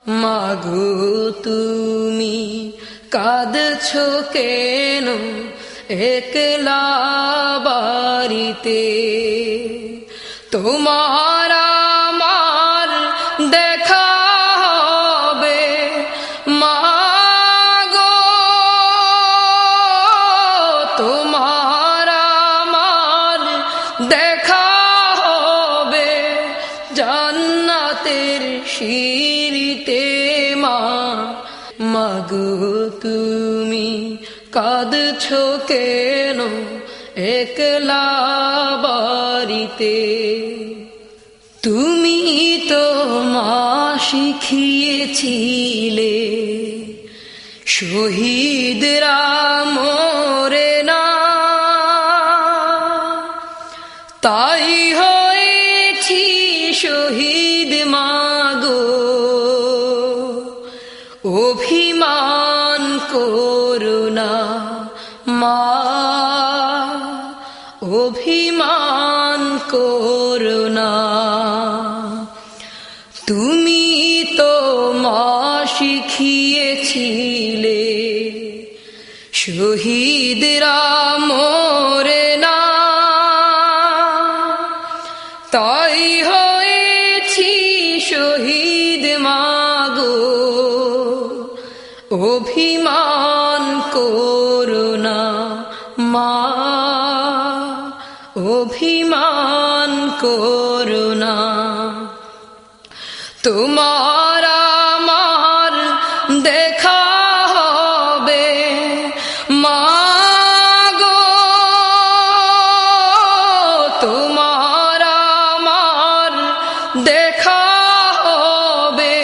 মাগো তুমি কাঁদছো কেন একলা বাড়িতে? তোমার আমার দেখা হবে মাগো, তোমার আমার দেখা হবে জান্নাতের সিঁড়িতে। মাগো তুমি কাঁদছো কেন একলা বাড়িতে? তুমি তো মা শিখিয়েছিলে শহীদরা মরে না, তাই হয়েছি শহীদ মাগো। অভিমান করো না মা, অভিমান করো না। তুমি তো মা শিখিয়েছিলে শহীদরা মরে না, তাই হয়েছি শহীদ মাগো। অভিমান করো না মা, অভিমান করো না। তোমার আমার দেখা হবে মাগো, তোমার আমার দেখা হবে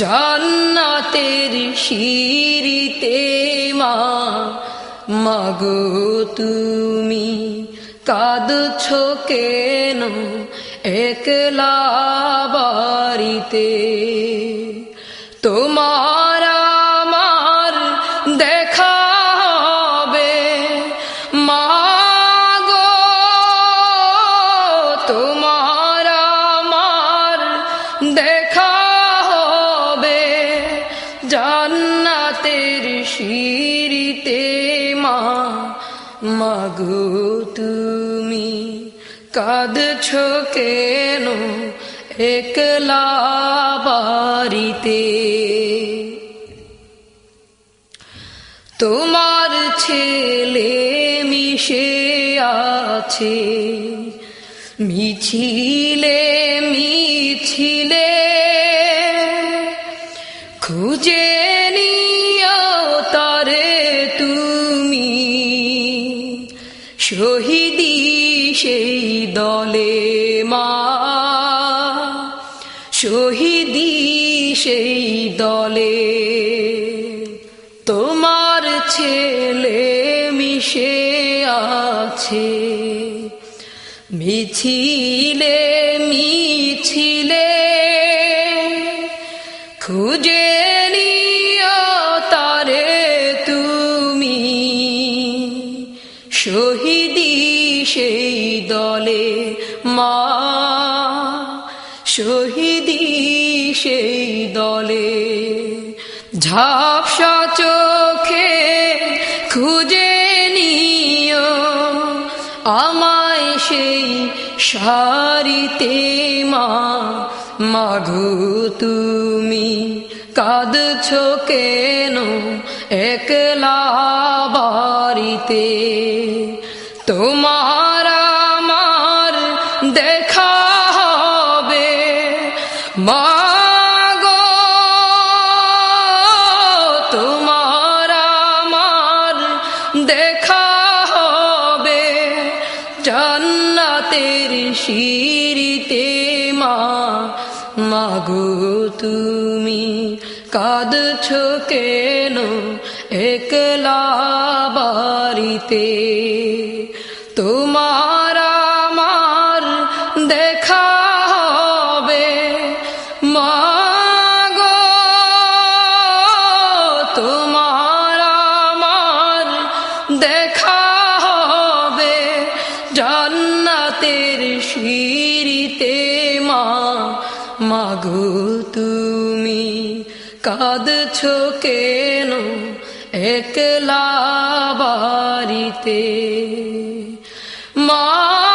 জান্নাতের সিঁড়িতে। মাগো তুমি কাঁদছো কেন একলা বাড়িতে? তোমার আমার দেখা হবে মাগো, তোমার আমার দেখা হবে জান্নাতের সিঁড়িতে। মাগো তুমি কাঁদছো কেন একলা বাড়িতে? তোমার ছেলে মিশে আছে মিছিলে মিছিলে, খুঁজে নিও তারে তুমি। শহীদি সেই দলে মা, শহীদি সেই দলে। তোমার ছেলে মিশে আছে মিছিলে মিছিলে, খুঁজে নিও তারে তুমি। শহীদি সেই দলে মা, শহীদি সেই দলে। ঝাপসা চোখে খুঁজে নিও আমায় সেই সারিতে। মাগো তুমি কাঁদছো কেন একলা বাড়িতে? তোমার আমার দেখা হবে মাগো, তোমার আমার দেখা হবে জান্নাতের সিঁড়িতে। মাগো তুমি কাঁদছো কেন একলা বাড়িতে? তোমার আমার দেখা হবে মাগো, তোমার আমার দেখা হবে জান্নাতের সিঁড়িতে। মাগো তুমি কাঁদছো কেন একলা বাড়িতে মা